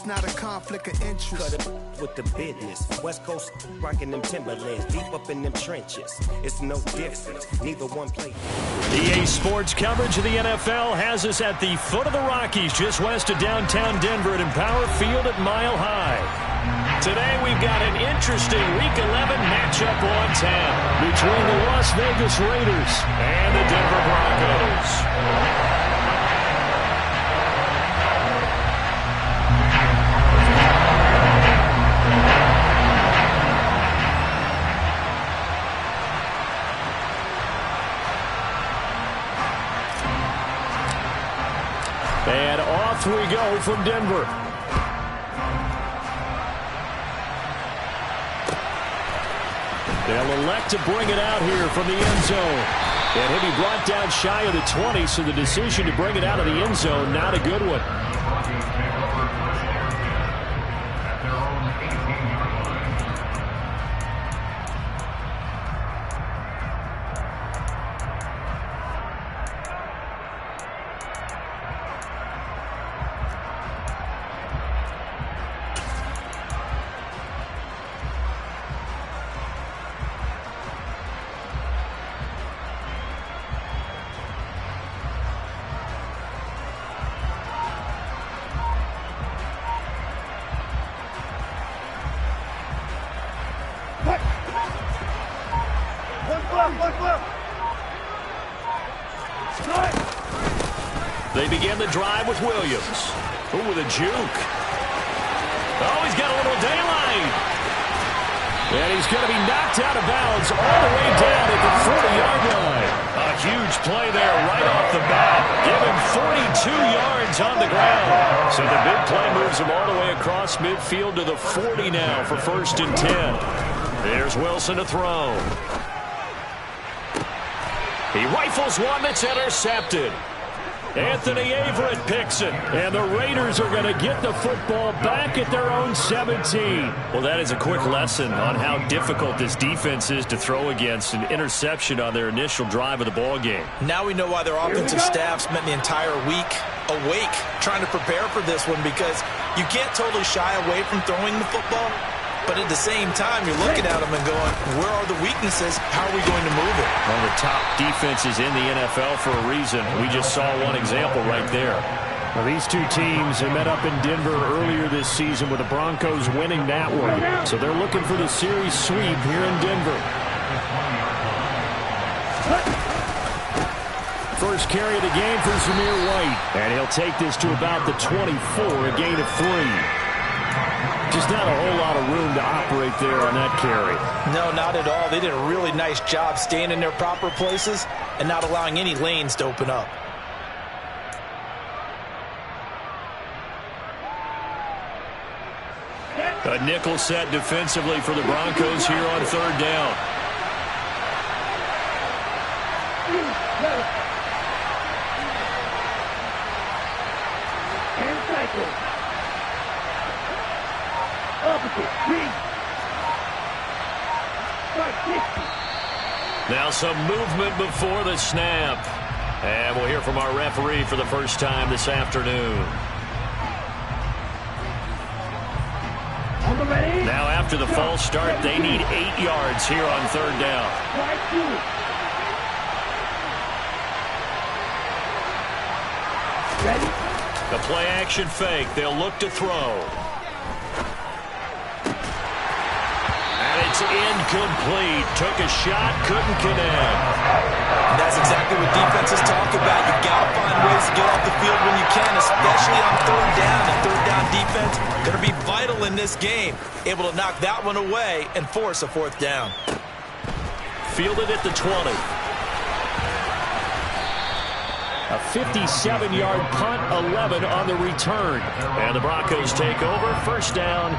It's not a conflict of interest. Cut it with the business. West Coast rocking them Timberlands, deep up in them trenches. It's no difference. Neither one play. EA Sports coverage of the NFL has us at the foot of the Rockies, just west of downtown Denver at Empower Field at Mile High. Today we've got an interesting Week 11 matchup on tap between the Las Vegas Raiders and the Denver Broncos. And off we go from Denver. They'll elect to bring it out here from the end zone. And he'll be brought down shy of the 20, so the decision to bring it out of the end zone, not a good one. They begin the drive with Williams. Ooh, with a juke. Oh, he's got a little daylight. And he's going to be knocked out of bounds all the way down at the 40-yard line. A huge play there right off the bat. Give him 42 yards on the ground. So the big play moves him all the way across midfield to the 40 now for 1st and 10. There's Wilson to throw. He rifles one that's intercepted. Anthony Averett picks it, and the Raiders are going to get the football back at their own 17. Well, that is a quick lesson on how difficult this defense is to throw against. An interception on their initial drive of the ball game. Now we know why their offensive staff spent the entire week awake trying to prepare for this one, because you can't totally shy away from throwing the football. But at the same time, you're looking at them and going, where are the weaknesses? How are we going to move it? One of the top defenses in the NFL for a reason. We just saw one example right there. Well, these two teams have met up in Denver earlier this season with the Broncos winning that one. So they're looking for the series sweep here in Denver. First carry of the game for Zamir White. And he'll take this to about the 24, a gain of 3. Just not a whole lot of room to operate there on that carry. No, not at all. They did a really nice job staying in their proper places and not allowing any lanes to open up. A nickel set defensively for the Broncos here on 3rd down. Now some movement before the snap. And we'll hear from our referee for the first time this afternoon. Now after the false start, they need 8 yards here on 3rd down. The play action fake. They'll look to throw. It's incomplete. Took a shot, couldn't connect. And that's exactly what defenses talk about. You got to find ways to get off the field when you can, especially on 3rd down. And 3rd down defense going to be vital in this game. Able to knock that one away and force a 4th down. Fielded at the 20. A 57-yard punt, 11 on the return. And the Broncos take over, 1st down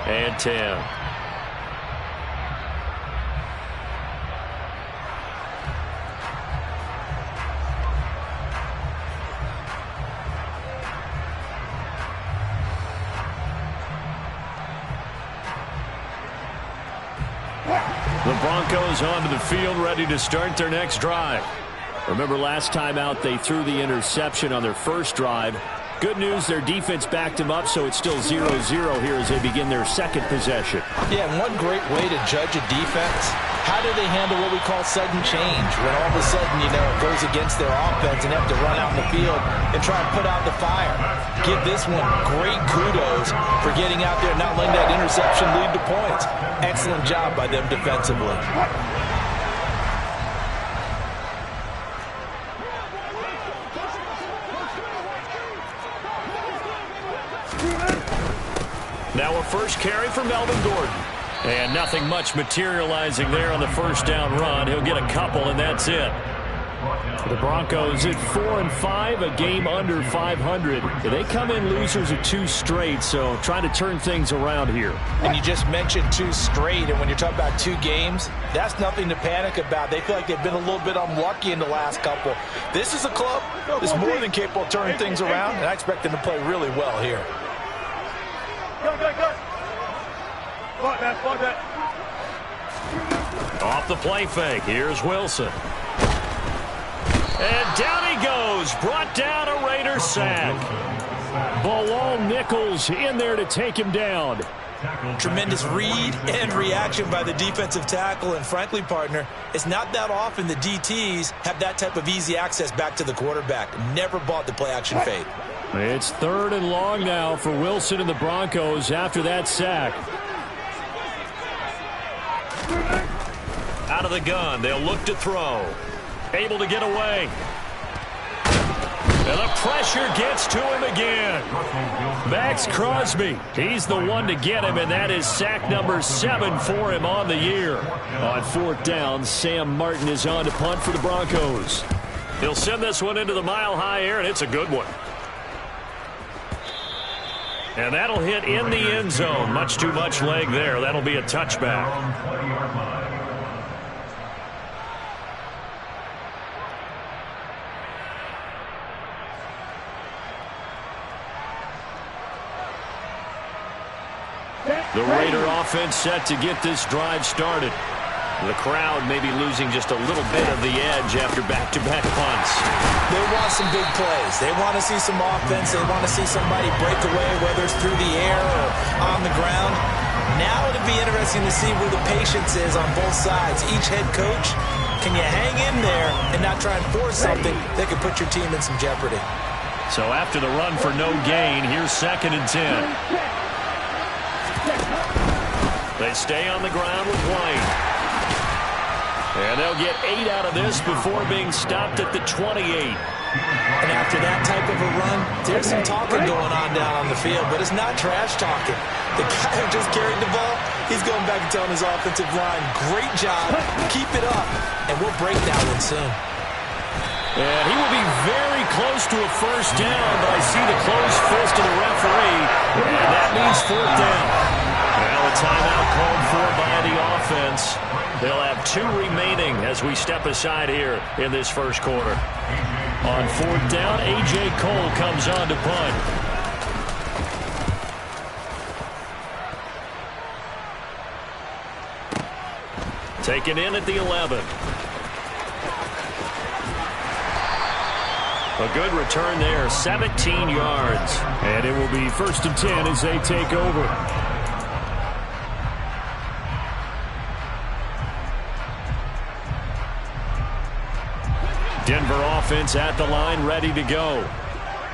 and 10. The Broncos onto the field, ready to start their next drive. Remember last time out, they threw the interception on their first drive. Good news, their defense backed them up, so it's still 0-0 here as they begin their second possession. Yeah, and one great way to judge a defense, how do they handle what we call sudden change? When all of a sudden, you know, it goes against their offense and they have to run out in the field and try and put out the fire. Give this one great kudos for getting out there and not letting that interception lead to points. Excellent job by them defensively. Now a first carry for Melvin Gordon. And nothing much materializing there on the first down run. He'll get a couple, and that's it. The Broncos at 4-5, a game under 500. They come in losers of 2 straight, so trying to turn things around here. And you just mentioned 2 straight, and when you're talking about 2 games, that's nothing to panic about. They feel like they've been a little bit unlucky in the last couple. This is a club that's more than capable of turning things around, and I expect them to play really well here. Off the play fake, here's Wilson. And down he goes, brought down a Raider sack. Bilal Nichols in there to take him down. Tremendous read and reaction by the defensive tackle, and frankly, partner, it's not that often the DTs have that type of easy access back to the quarterback. Never bought the play-action fade. It's 3rd and long now for Wilson and the Broncos after that sack. Out of the gun, they'll look to throw. Able to get away. And the pressure gets to him again. Max Crosby, he's the one to get him, and that is sack number 7 for him on the year. On 4th down, Sam Martin is on to punt for the Broncos. He'll send this one into the mile-high air, and it's a good one. And that'll hit in the end zone. Much too much leg there. That'll be a touchback. The Raider offense set to get this drive started. The crowd may be losing just a little bit of the edge after back-to-back punts. They want some big plays. They want to see some offense. They want to see somebody break away, whether it's through the air or on the ground. Now it'll be interesting to see where the patience is on both sides. Each head coach, can you hang in there and not try and force something that could put your team in some jeopardy? So after the run for no gain, here's 2nd and 10. They stay on the ground with White. And they'll get 8 out of this before being stopped at the 28. And after that type of a run, there's some talking going on down on the field, but it's not trash talking. The guy who just carried the ball, he's going back and telling his offensive line, great job, keep it up, and we'll break that one soon. And he will be very close to a first down, but I see the closed fist of the referee, and that means 4th down. Well, a timeout called for by the offense. They'll have 2 remaining as we step aside here in this first quarter. On 4th down, A.J. Cole comes on to punt. Taken in at the 11. A good return there, 17 yards. And it will be 1st and 10 as they take over. Denver offense at the line, ready to go.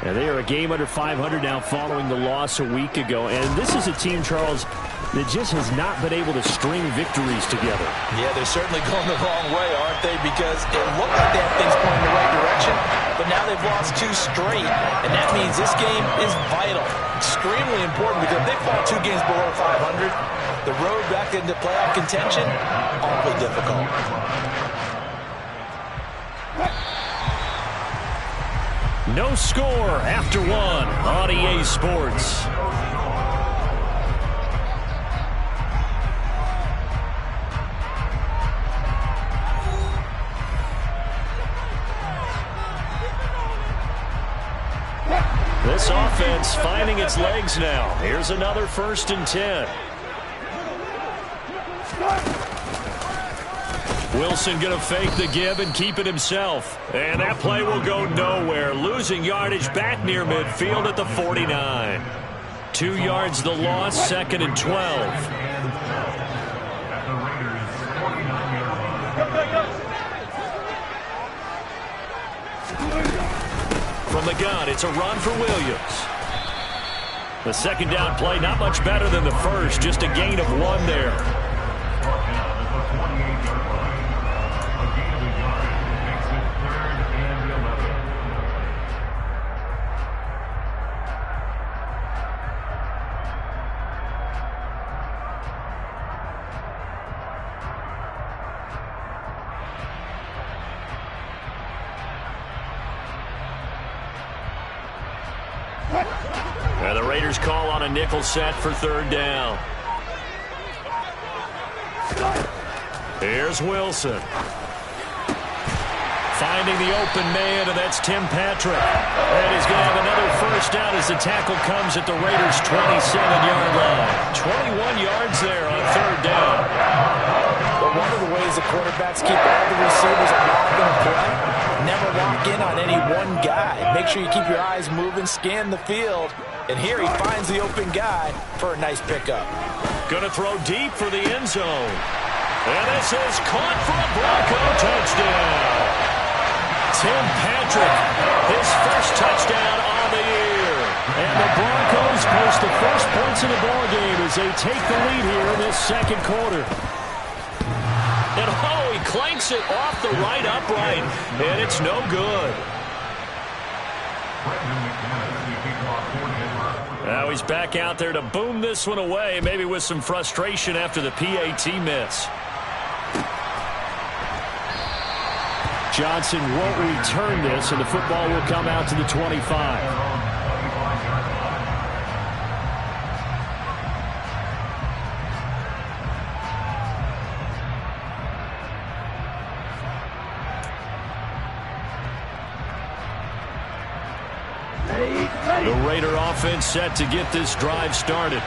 And they are a game under 500 now following the loss a week ago. And this is a team, Charles, that just has not been able to string victories together. Yeah, they're certainly going the wrong way, aren't they? Because it looked like they had things going in the right direction, but now they've lost 2 straight. And that means this game is vital, extremely important, because if they fall 2 games below 500, the road back into playoff contention, awfully difficult. No score after 1 on EA Sports. This offense finding its legs now. Here's another 1st and 10. Wilson going to fake the give and keep it himself. And that play will go nowhere. Losing yardage back near midfield at the 49. 2 yards the loss, 2nd and 12. From the gun, it's a run for Williams. The second down play, not much better than the first, just a gain of 1 there. And the Raiders call on a nickel set for 3rd down. Here's Wilson. Finding the open man, and that's Tim Patrick. And he's going to have another first down as the tackle comes at the Raiders' 27-yard line. 21 yards there on 3rd down. But one of the ways the quarterbacks keep all the receivers alive in a play, never lock in on any one guy. Make sure you keep your eyes moving, scan the field. And here he finds the open guy for a nice pickup. Going to throw deep for the end zone. And this is caught for a Bronco touchdown. Tim Patrick, his first touchdown on the year. And the Broncos post the first points of the ballgame as they take the lead here in this 2nd quarter. And oh, he clanks it off the right upright. And it's no good. Now he's back out there to boom this one away, maybe with some frustration after the PAT miss. Johnson won't return this, and the football will come out to the 25. The Raider offense set to get this drive started.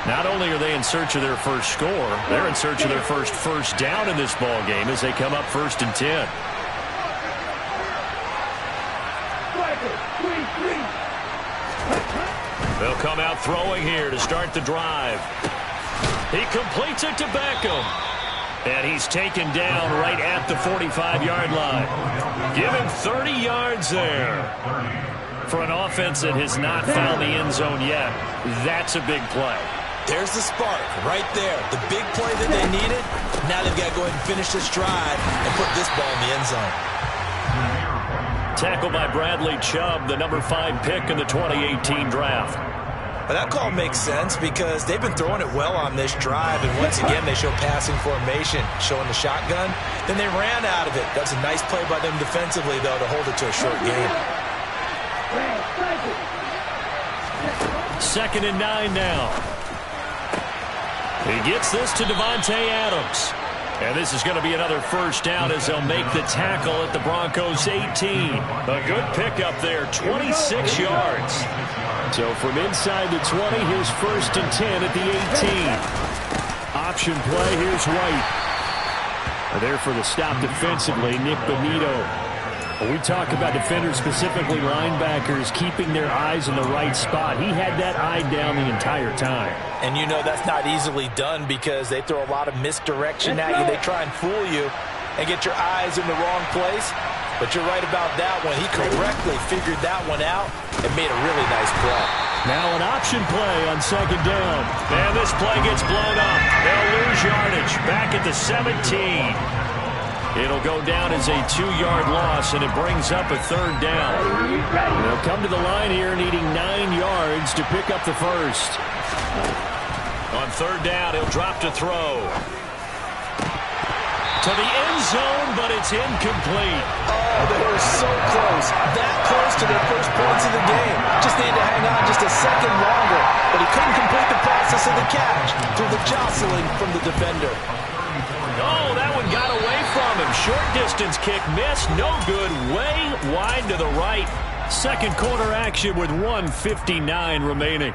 Not only are they in search of their first score, they're in search of their first down in this ball game as they come up 1st and 10. They'll come out throwing here to start the drive. He completes it to Beckham. And he's taken down right at the 45-yard line. Give him 30 yards there. For an offense that has not found the end zone yet, that's a big play. There's the spark right there. The big play that they needed. Now they've got to go ahead and finish this drive and put this ball in the end zone. Tackled by Bradley Chubb, the number 5 pick in the 2018 draft. But that call makes sense because they've been throwing it well on this drive, and once again they show passing formation, showing the shotgun. Then they ran out of it. That's a nice play by them defensively, though, to hold it to a short game. 2nd and 9 now. He gets this to Devontae Adams. And this is going to be another first down as they'll make the tackle at the Broncos' 18. A good pickup there, 26 yards. So from inside the 20, here's 1st and 10 at the 18. Option play, here's White. There for the stop defensively, Nick Bonito. We talk about defenders, specifically linebackers, keeping their eyes in the right spot. He had that eye down the entire time. And you know that's not easily done because they throw a lot of misdirection at you. They try and fool you and get your eyes in the wrong place. But you're right about that one. He correctly figured that one out and made a really nice play. Now an option play on 2nd down. And this play gets blown up. They'll lose yardage back at the 17. It'll go down as a 2-yard loss, and it brings up a 3rd down. They'll come to the line here needing 9 yards to pick up the first. On 3rd down, he'll drop to throw. To the end zone, but it's incomplete. Oh, they were so close. That close to their first points of the game. Just needed to hang on just a second longer, but he couldn't complete the process of the catch through the jostling from the defender. Oh, that one got away from him. Short distance kick missed. No good. Way wide to the right. 2nd quarter action with 1:59 remaining.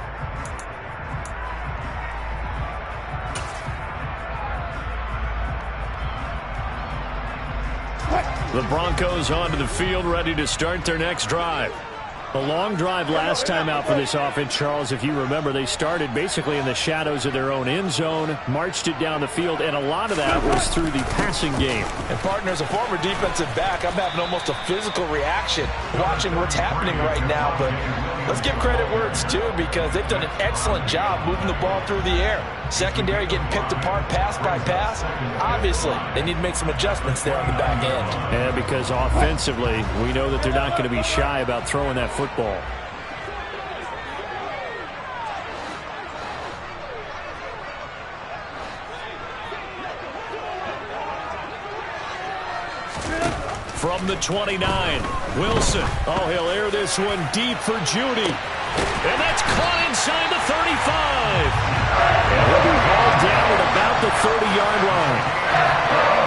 The Broncos onto the field, ready to start their next drive. A long drive last time out for this offense, Charles. If you remember, they started basically in the shadows of their own end zone, marched it down the field, and a lot of that was through the passing game. And, partner, as a former defensive back, I'm having almost a physical reaction watching what's happening right now. But let's give credit where it's due, because they've done an excellent job moving the ball through the air. Secondary getting picked apart pass by pass. Obviously, they need to make some adjustments there on the back end. And because offensively, we know that they're not going to be shy about throwing that football. From the 29, Wilson. Oh, he'll air this one deep for Judy. And that's caught inside the 35. And he'll be hauled down at about the 30-yard line.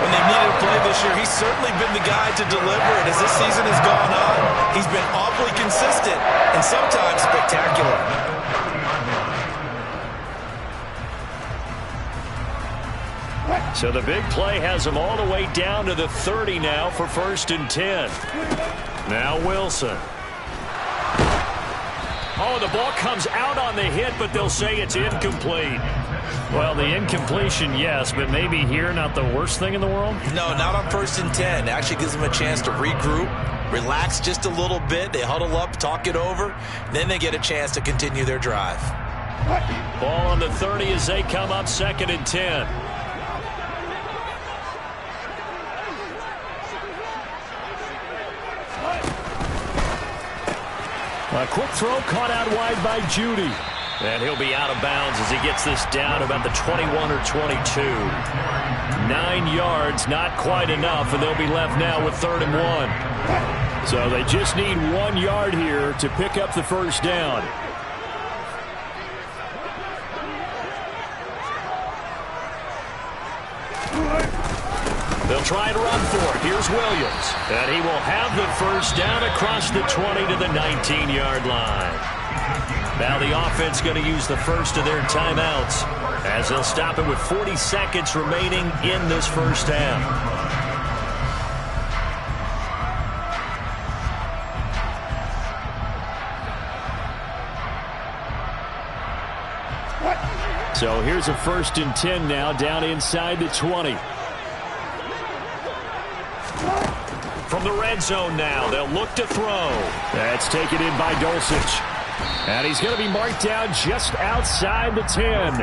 When they needed a play this year, he's certainly been the guy to deliver it. As this season has gone on, he's been awfully consistent and sometimes spectacular. So the big play has him all the way down to the 30 now for 1st and 10. Now Wilson. Oh, the ball comes out on the hit, but they'll say it's incomplete. Well, the incompletion, yes, but maybe here not the worst thing in the world? No, not on 1st and 10. It actually gives them a chance to regroup, relax just a little bit. They huddle up, talk it over. Then they get a chance to continue their drive. Ball on the 30 as they come up 2nd and 10. A quick throw caught out wide by Judy. And he'll be out of bounds as he gets this down about the 21 or 22. 9 yards, not quite enough, and they'll be left now with 3rd and 1. So they just need 1 yard here to pick up the first down. They'll try to run for it. Here's Williams. And he will have the first down across the 20 to the 19-yard line. Now the offense going to use the first of their timeouts as they'll stop it with 40 seconds remaining in this first half. So here's a 1st and 10 now down inside the 20. From the red zone now, they'll look to throw. That's taken in by Dulcich. And he's going to be marked down just outside the 10.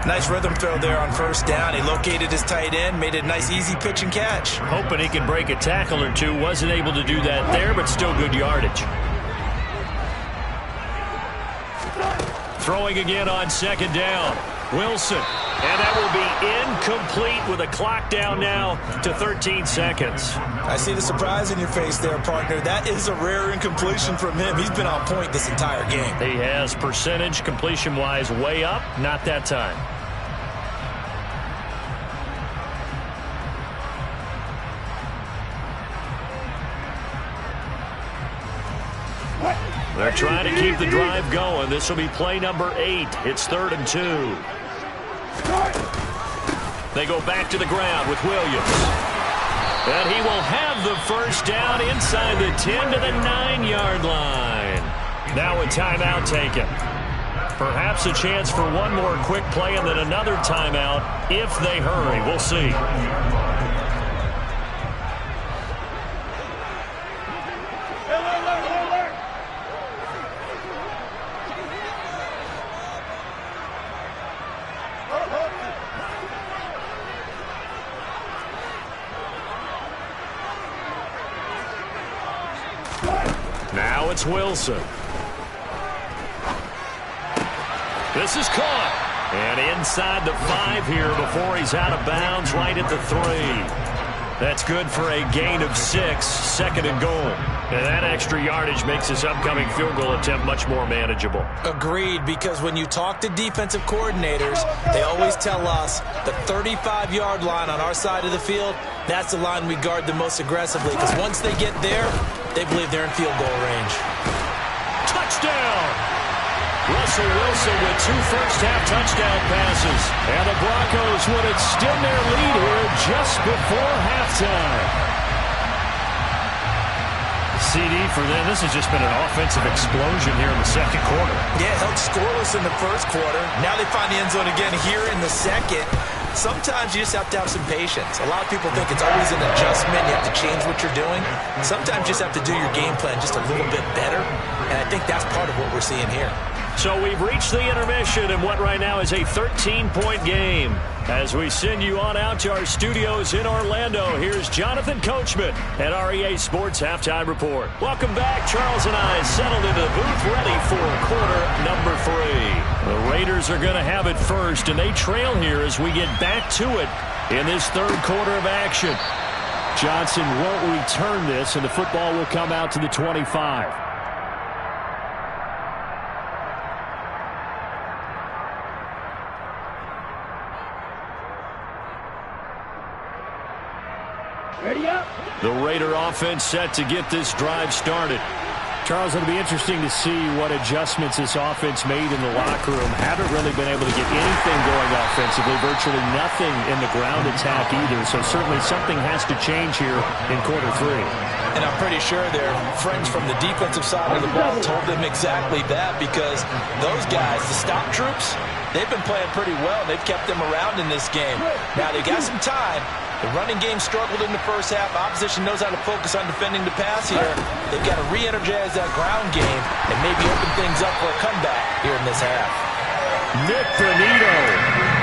Nice rhythm throw there on 1st down. He located his tight end, made a nice easy pitch and catch. Hoping he can break a tackle or two. Wasn't able to do that there, but still good yardage. Throwing again on 2nd down. Wilson. And that will be incomplete with a clock down now to 13 seconds. I see the surprise in your face there, partner. That is a rare incompletion from him. He's been on point this entire game. He has percentage completion-wise way up. Not that time. They're trying to keep the drive going. This will be play number 8. It's 3rd and 2. They go back to the ground with Williams. And he will have the first down inside the 10 to the 9-yard line. Now a timeout taken. Perhaps a chance for one more quick play and then another timeout if they hurry. We'll see. Now it's Wilson. This is caught. And inside the 5 here before he's out of bounds right at the 3. That's good for a gain of 6, 2nd and goal. And that extra yardage makes this upcoming field goal attempt much more manageable. Agreed, because when you talk to defensive coordinators, they always tell us the 35-yard line on our side of the field, that's the line we guard the most aggressively, because once they get there, they believe they're in field goal range. Touchdown! Russell Wilson with 2 first-half touchdown passes. And the Broncos would extend their lead here just before halftime. CD for them. This has just been an offensive explosion here in the second quarter. Yeah, held scoreless in the first quarter. Now they find the end zone again here in the second. Sometimes you just have to have some patience. A lot of people think it's always an adjustment. You have to change what you're doing. Sometimes you just have to do your game plan just a little bit better. And I think that's part of what we're seeing here. So we've reached the intermission in what right now is a 13-point game. As we send you on out to our studios in Orlando, here's Jonathan Coachman at REA Sports Halftime Report. Welcome back. Charles and I settled into the booth ready for quarter number 3. The Raiders are going to have it first, and they trail here as we get back to it in this third quarter of action. Johnson won't return this, and the football will come out to the 25. The Raider offense set to get this drive started. Charles, it'll be interesting to see what adjustments this offense made in the locker room. Haven't really been able to get anything going offensively, virtually nothing in the ground attack either. So certainly something has to change here in quarter 3. And I'm pretty sure their friends from the defensive side of the ball told them exactly that, because those guys, the stop troops, they've been playing pretty well. They've kept them around in this game. Now they got some time. The running game struggled in the first half. Opposition knows how to focus on defending the pass here. They've got to re-energize that ground game and maybe open things up for a comeback here in this half. Nick Bonito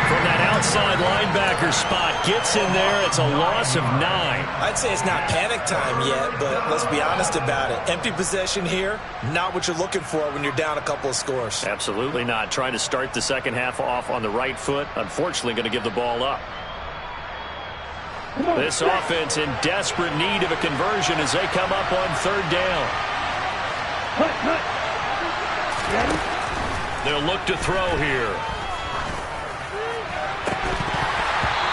from that outside linebacker spot gets in there. It's a loss of 9. I'd say it's not panic time yet, but let's be honest about it. Empty possession here, not what you're looking for when you're down a couple of scores. Absolutely not. Trying to start the second half off on the right foot. Unfortunately, going to give the ball up. This offense in desperate need of a conversion as they come up on third down. They'll look to throw here.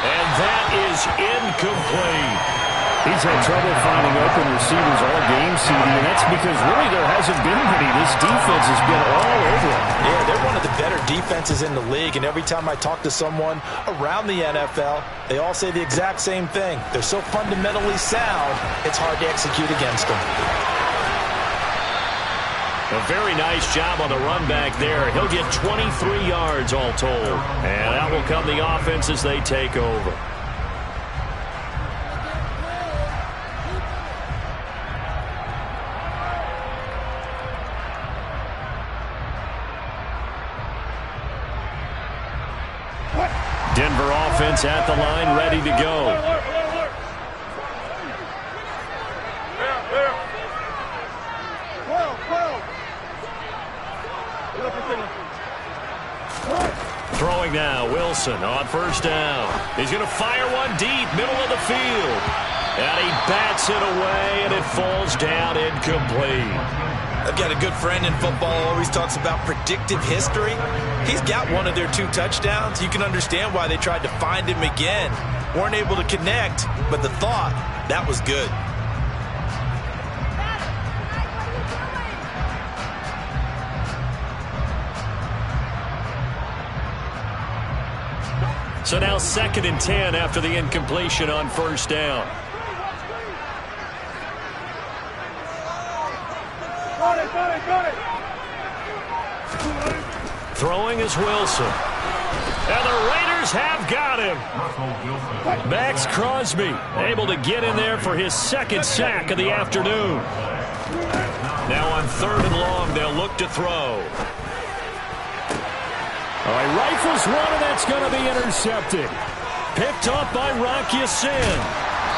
And that is incomplete. He's had trouble finding open receivers all game, CD, and that's because really there hasn't been many. This defense has been all over him. Yeah, they're one of the better defenses in the league, and every time I talk to someone around the NFL, they all say the exact same thing. They're so fundamentally sound, it's hard to execute against them. A very nice job on the run back there. He'll get 23 yards all told. And out will come the offense as they take over. Denver offense at the line, ready to go. Throwing now, Wilson on first down. He's going to fire one deep, middle of the field. And he bats it away, and it falls down incomplete. I've got a good friend in football who always talks about predictive history. He's got one of their 2 touchdowns. You can understand why they tried to find him again. Weren't able to connect, but the thought, that was good. So now 2nd and 10 after the incompletion on first down. Throwing is Wilson. And the Raiders have got him. Max Crosby able to get in there for his 2nd sack of the afternoon. Now on 3rd and long, they'll look to throw. All right, rifles one, and that's going to be intercepted. Picked up by Rock Ya-Sin.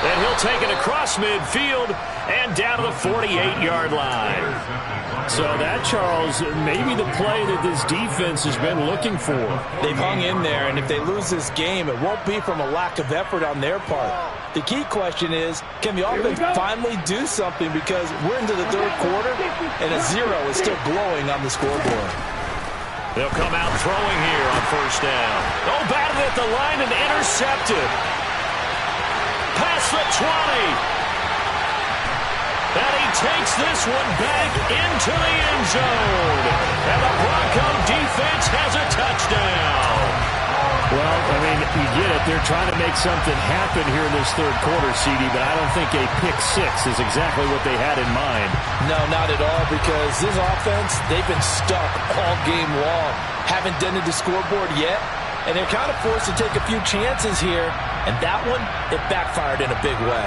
And he'll take it across midfield and down to the 48-yard line. So that, Charles, may be the play that this defense has been looking for. They've hung in there, and if they lose this game, it won't be from a lack of effort on their part. The key question is, can the offense finally do something, because we're into the 3rd quarter, and a 0 is still glowing on the scoreboard. They'll come out throwing here on first down. Oh, batted at the line and intercepted. Past the 20. And he takes this one back into the end zone. And the Bronco defense has a touchdown. Well, I mean, mean, you get it. They're trying to make something happen here in this third quarter, CD, but I don't think a pick six is exactly what they had in mind. No, not at all, because this offense, they've been stuck all game long. Haven't dented the scoreboard yet, and they're kind of forced to take a few chances here, and that one, it backfired in a big way.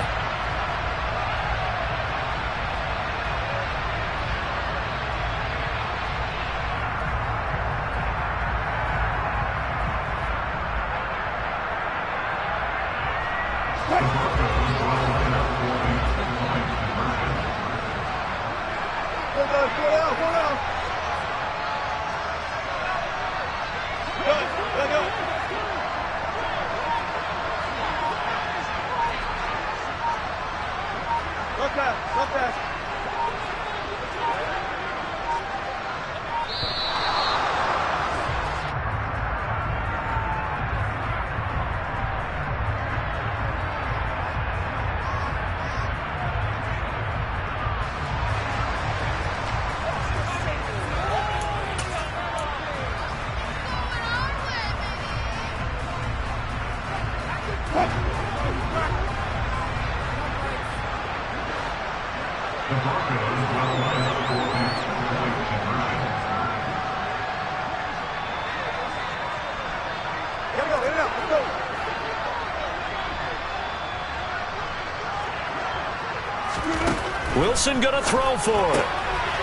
Wilson going to throw for it.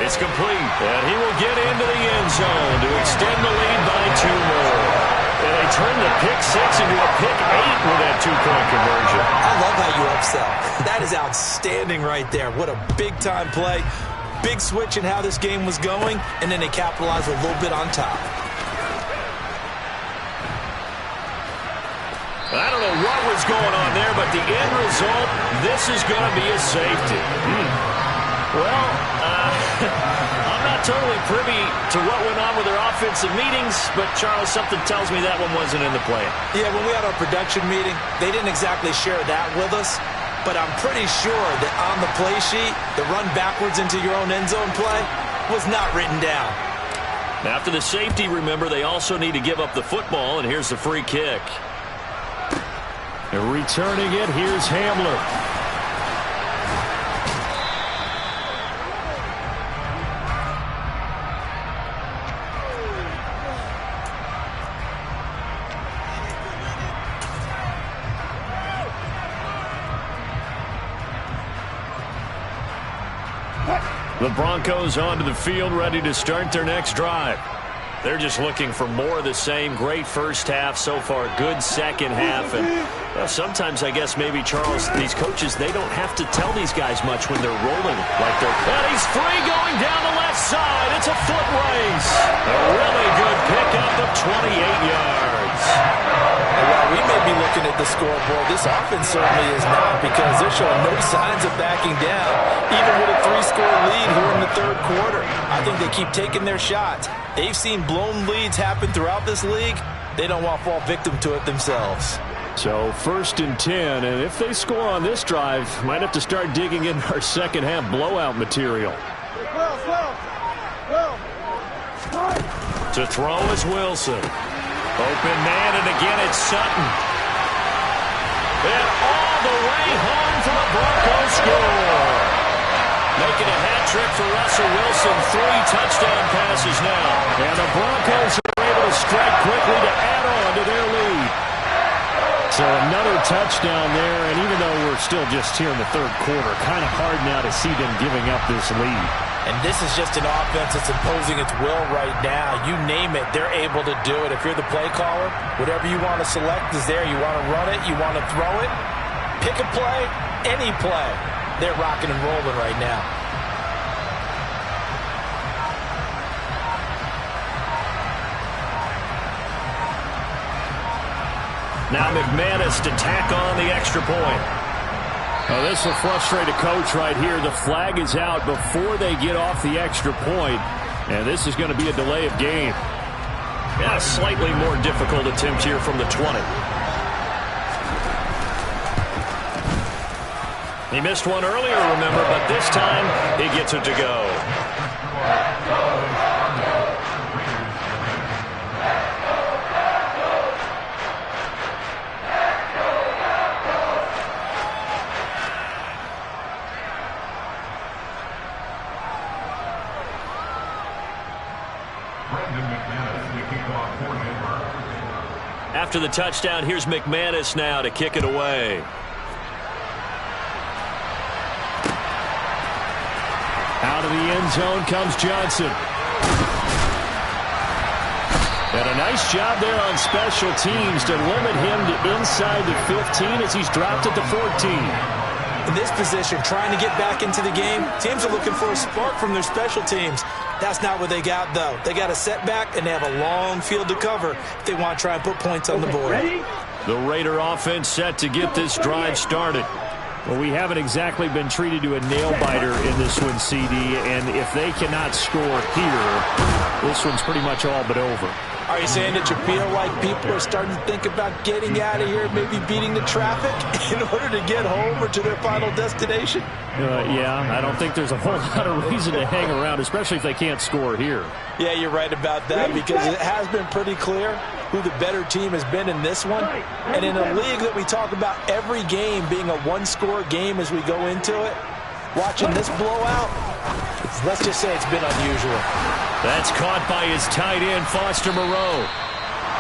It's complete, and he will get into the end zone to extend the lead by 2 more. And they turn the pick six into a pick 8 with that 2-point conversion. I love how you upsell. That is outstanding right there. What a big-time play. Big switch in how this game was going, and then they capitalized a little bit on top. I don't know what was going on there, but the end result, this is going to be a safety. Well, I'm not totally privy to what went on with their offensive meetings, but, Charles, something tells me that one wasn't in the plan. Yeah, when we had our production meeting, they didn't exactly share that with us, but I'm pretty sure that on the play sheet, the run backwards into your own end zone play was not written down. After the safety, remember, they also need to give up the football, and here's the free kick. And returning it, here's Hamler. The Broncos onto the field, ready to start their next drive. They're just looking for more of the same. Great first half so far, good second half. And well, sometimes I guess maybe, Charles, these coaches, they don't have to tell these guys much when they're rolling like they're. And he's free going down the left side. It's a foot race. A really good pickup of 28 yards. Well, we may be looking at the scoreboard. This offense certainly is not, because they're showing no signs of backing down, even with a 3-score lead here in the third quarter. I think they keep taking their shots. They've seen blown leads happen throughout this league. They don't want to fall victim to it themselves. So 1st and 10, and if they score on this drive, might have to start digging in our second half blowout material. To throw is Wilson. Open man, and again it's Sutton. And all the way home for the Broncos score. Making a hat trick for Russell Wilson. 3 touchdown passes now. And the Broncos are able to strike quickly to add on to their lead. So another touchdown there, and even though we're still just here in the third quarter, kind of hard now to see them giving up this lead. And this is just an offense that's imposing its will right now. You name it, they're able to do it. If you're the play caller, whatever you want to select is there. You want to run it, you want to throw it, pick a play, any play. They're rocking and rolling right now. Now McManus to tack on the extra point. Oh, this will frustrate a coach right here. The flag is out before they get off the extra point, and this is going to be a delay of game. Yeah, a slightly more difficult attempt here from the 20. He missed one earlier, remember, but this time he gets it to go. After the touchdown, here's McManus now to kick it away. Out of the end zone comes Johnson. And a nice job there on special teams to limit him to inside the 15 as he's dropped at the 14. In this position, trying to get back into the game, teams are looking for a spark from their special teams. That's not what they got, though. They got a setback, and they have a long field to cover if they want to try and put points on the board. The Raider offense set to get this drive started. Well, we haven't exactly been treated to a nail-biter in this one, CD, and if they cannot score here, this one's pretty much all but over. Are you saying that you feel like people are starting to think about getting out of here, maybe beating the traffic in order to get home or to their final destination? Yeah, I don't think there's a whole lot of reason to hang around, especially if they can't score here. Yeah, you're right about that, because it has been pretty clear who the better team has been in this one. And in a league that we talk about every game being a one-score game as we go into it, watching this blowout, let's just say it's been unusual. That's caught by his tight end, Foster Moreau.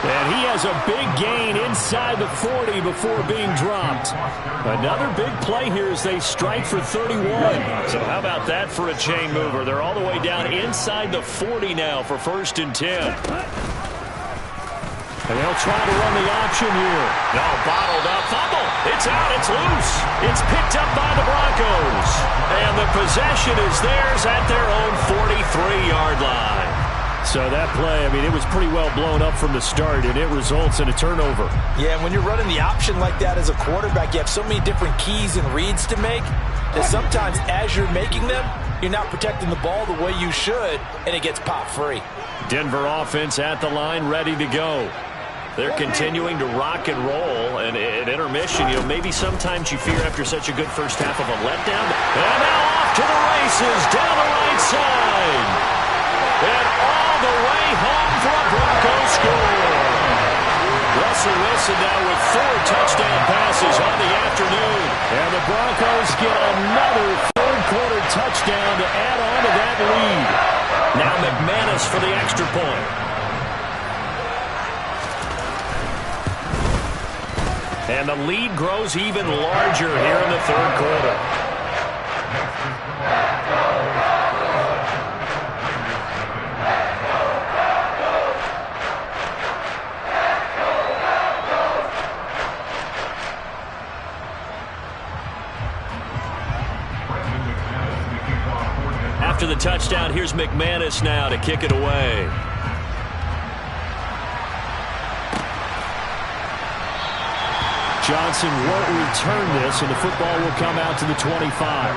And he has a big gain inside the 40 before being dropped. Another big play here as they strike for 31. So how about that for a chain mover? They're all the way down inside the 40 now for 1st and 10. And they'll try to run the option here. No, bottled up. Fumble. It's out. It's loose. It's picked up by the Broncos. And the possession is theirs at their own 43-yard line. So that play, I mean, it was pretty well blown up from the start, and it results in a turnover. Yeah, when you're running the option like that as a quarterback, you have so many different keys and reads to make that sometimes as you're making them, you're not protecting the ball the way you should, and it gets popped free. Denver offense at the line, ready to go. They're continuing to rock and roll, and at intermission, maybe sometimes you fear after such a good first half of a letdown. And now off to the races, down the right side. And all the way home for a Broncos score. Russell Wilson now with 4 touchdown passes on the afternoon. And the Broncos get another third-quarter touchdown to add on to that lead. Now McManus for the extra point. And the lead grows even larger here in the third quarter. After the touchdown, here's McManus now to kick it away. Johnson won't return this, and the football will come out to the 25.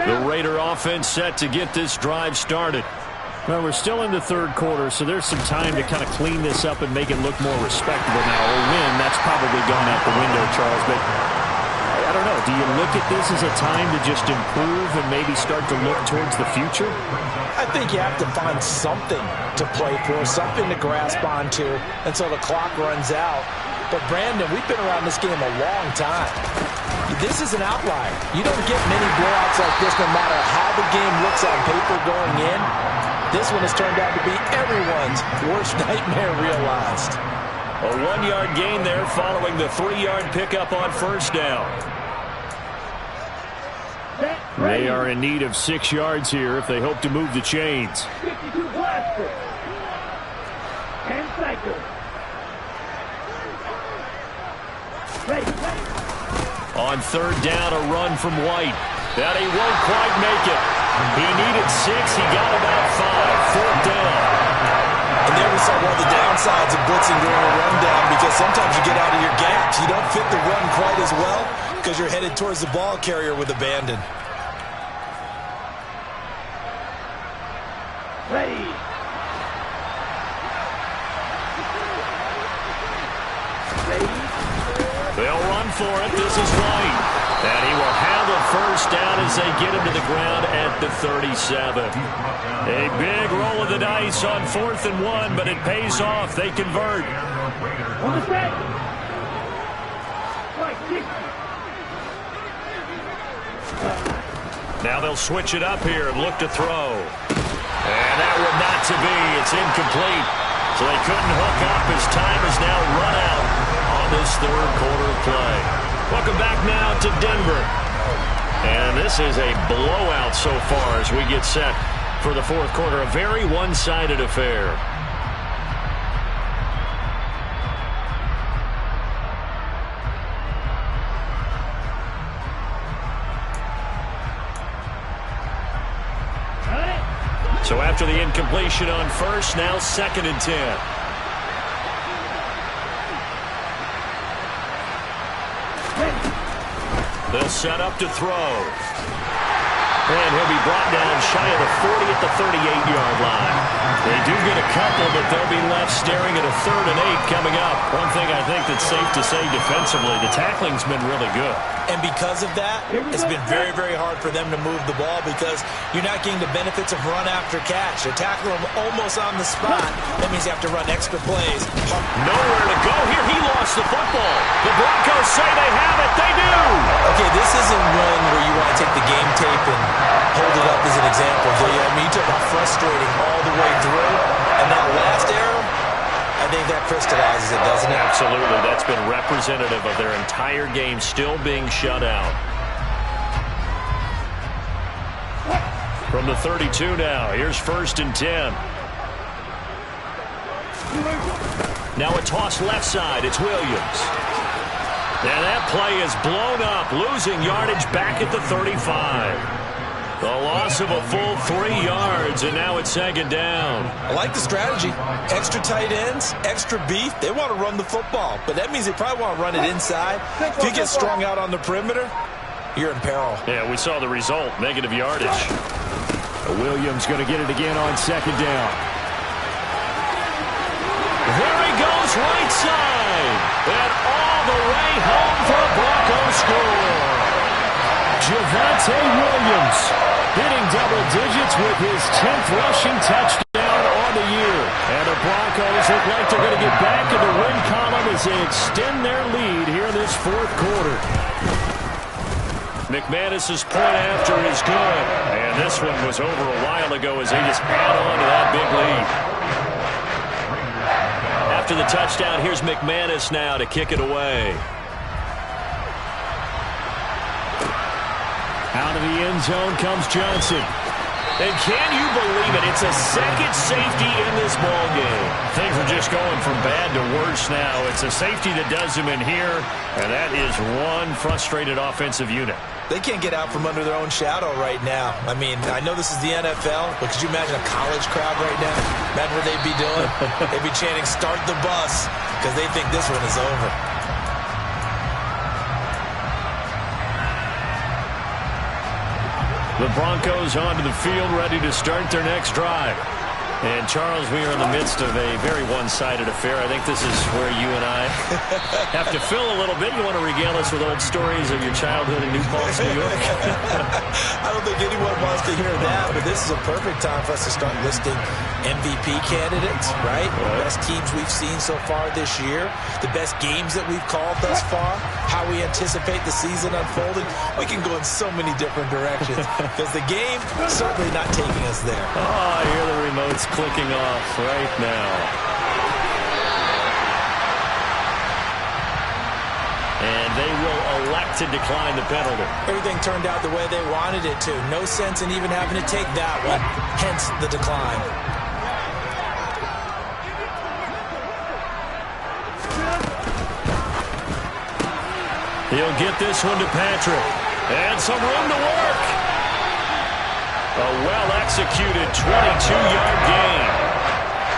The Raider offense set to get this drive started. Well, we're still in the third quarter, so there's some time to kind of clean this up and make it look more respectable now. A win, that's probably gone out the window, Charles, but I don't know. Do you look at this as a time to just improve and maybe start to look towards the future? I think you have to find something to play for, something to grasp onto until the clock runs out. But, Brandon, we've been around this game a long time. This is an outlier. You don't get many blowouts like this no matter how the game looks on paper going in. This one has turned out to be everyone's worst nightmare realized. A 1-yard gain there following the 3-yard pickup on first down. They are in need of 6 yards here if they hope to move the chains. 52 blaster. 10 cycle. On third down, a run from White. That he won't quite make it. He needed 6. He got about 5. Fourth down. And there we saw one of the downsides of blitzing during a rundown, because sometimes you get out of your gaps. You don't fit the run quite as well because you're headed towards the ball carrier with abandon. Ready. They'll run for it. This is White. And he will have a first down as they get him to the ground at the 37. A big roll of the dice on 4th and 1, but it pays off. They convert. On the set. Like 60. Now they'll switch it up here and look to throw. And that one not to be. It's incomplete. So they couldn't hook up as time is now run out on this third quarter of play. Welcome back now to Denver. And this is a blowout so far as we get set for the fourth quarter. A very one-sided affair. So after the incompletion on first, now 2nd and 10. They'll set up to throw. And he'll be brought down shy of the 40 at the 38-yard line. They do get a couple, but they'll be left staring at a 3rd and 8 coming up. One thing I think that's safe to say defensively, the tackling's been really good. And because of that, it's been very, very hard for them to move the ball because you're not getting the benefits of run after catch. They're tackling them almost on the spot. That means you have to run extra plays. Nowhere to go here. He lost the football. The Broncos say they have it. They do. Okay, this isn't one where you want to take the game tape and hold it up as an example, do you? I mean, you took how frustrating all the way through, and that last arrow, I think that crystallizes it, doesn't it? Absolutely. That's been representative of their entire game still being shut out. From the 32 now, here's 1st and 10. Now a toss left side. It's Williams. And that play is blown up, losing yardage back at the 35. The loss of a full 3 yards, and now it's 2nd down. I like the strategy. Extra tight ends, extra beef. They want to run the football, but that means they probably want to run it inside. If you get strung out on the perimeter, you're in peril. Yeah, we saw the result, negative yardage. Williams going to get it again on 2nd down. There he goes, right side. And all the way home for a Broncos score. Javonte Williams hitting double digits with his 10th rushing touchdown on the year. And the Broncos look like they're going to get back in the win column as they extend their lead here in this fourth quarter. McManus's point after is good. And this one was over a while ago as they just add on to that big lead. After the touchdown, here's McManus now to kick it away. Out of the end zone comes Johnson. And can you believe it? It's a second safety in this ball game. Things are just going from bad to worse now. It's a safety that does them in here, and that is one frustrated offensive unit. They can't get out from under their own shadow right now. I mean, I know this is the NFL, but could you imagine a college crowd right now? Imagine what they'd be doing. They'd be chanting, "Start the bus," because they think this one is over. The Broncos onto the field, ready to start their next drive. And, Charles, we are in the midst of a very one-sided affair. I think this is where you and I have to fill a little bit. You want to regale us with old stories of your childhood in New Paltz, New York? I don't think anyone wants to hear that, but this is a perfect time for us to start listing MVP candidates, right? The best teams we've seen so far this year, the best games that we've called thus far, how we anticipate the season unfolding. We can go in so many different directions because the game is certainly not taking us there. Oh, I hear the remotes clicking off right now. And they will elect to decline the penalty. Everything turned out the way they wanted it to. No sense in even having to take that one, hence the decline. He'll get this one to Patrick. And some room to work. A well-executed 22-yard gain.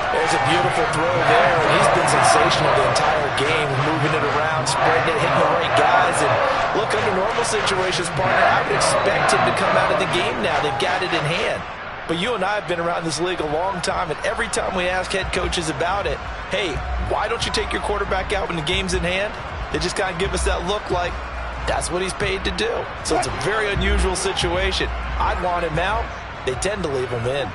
There's a beautiful throw there, and he's been sensational the entire game, moving it around, spreading it, hitting the right guys. And look, under normal situations, partner, I would expect him to come out of the game now. They've got it in hand. But you and I have been around this league a long time, and every time we ask head coaches about it, hey, why don't you take your quarterback out when the game's in hand? They just kind of give us that look like that's what he's paid to do. So it's a very unusual situation. I'd want him out. They tend to leave him in.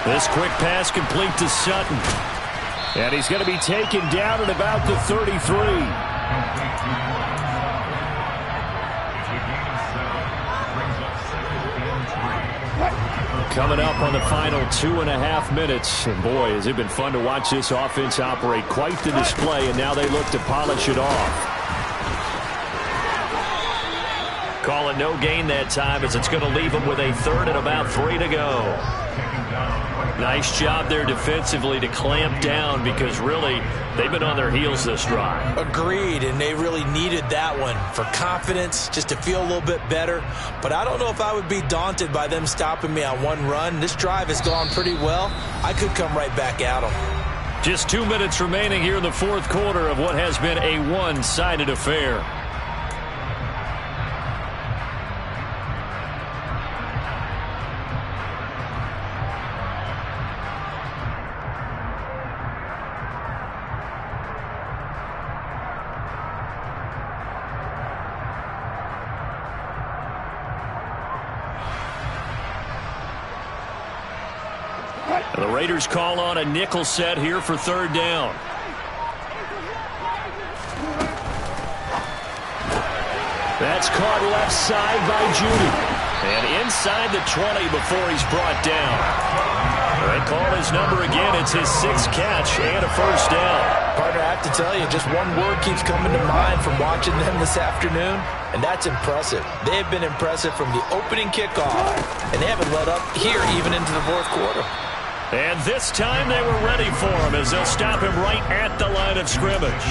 This quick pass complete to Sutton. And he's going to be taken down at about the 33. Coming up on the final 2.5 minutes. And boy, has it been fun to watch this offense operate. Quite the display, and now they look to polish it off. Call it no gain that time, as it's going to leave them with a third and about 3 to go. Nice job there defensively to clamp down, because really they've been on their heels this drive. Agreed, and they really needed that one for confidence, just to feel a little bit better. But I don't know if I would be daunted by them stopping me on one run. This drive has gone pretty well. I could come right back at them. Just 2 minutes remaining here in the fourth quarter of what has been a one-sided affair. The Raiders call on a nickel set here for third down. That's caught left side by Judy. And inside the 20 before he's brought down. They call his number again. It's his 6th catch and a first down. Partner, I have to tell you, just one word keeps coming to mind from watching them this afternoon, and that's impressive. They have been impressive from the opening kickoff, and they haven't let up here even into the fourth quarter. And this time they were ready for him, as they'll stop him right at the line of scrimmage.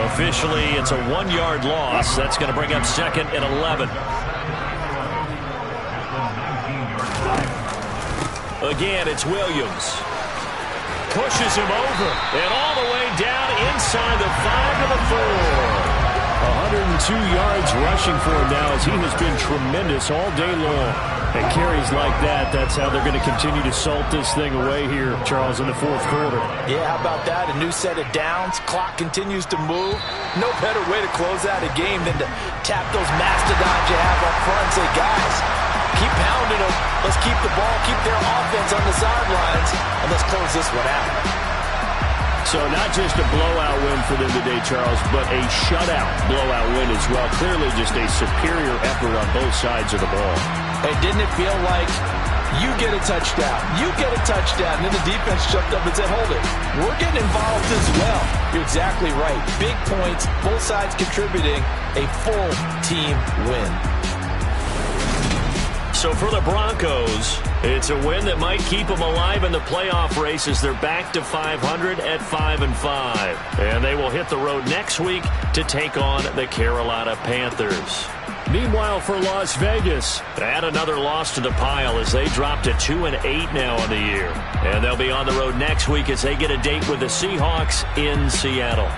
Officially, it's a 1-yard loss. That's going to bring up 2nd and 11. Again, it's Williams. Pushes him over, and all the way down inside the 5 to the 4. 102 yards rushing for him now, as he has been tremendous all day long. And carries like that, that's how they're going to continue to salt this thing away here, Charles, in the fourth quarter. Yeah, how about that? A new set of downs. Clock continues to move. No better way to close out a game than to tap those mastodons you have up front and say, guys, keep pounding them. Let's keep the ball, keep their offense on the sidelines, and let's close this one out. So not just a blowout win for them today, Charles, but a shutout blowout win as well. Clearly just a superior effort on both sides of the ball. Hey, didn't it feel like you get a touchdown, you get a touchdown, and then the defense jumped up and said, hold it, we're getting involved as well. You're exactly right. Big points, both sides contributing, a full team win. So for the Broncos, it's a win that might keep them alive in the playoff race, as they're back to 500 at 5-5. And they will hit the road next week to take on the Carolina Panthers. Meanwhile, for Las Vegas, add another loss to the pile as they drop to 2-8 now on the year. And they'll be on the road next week as they get a date with the Seahawks in Seattle.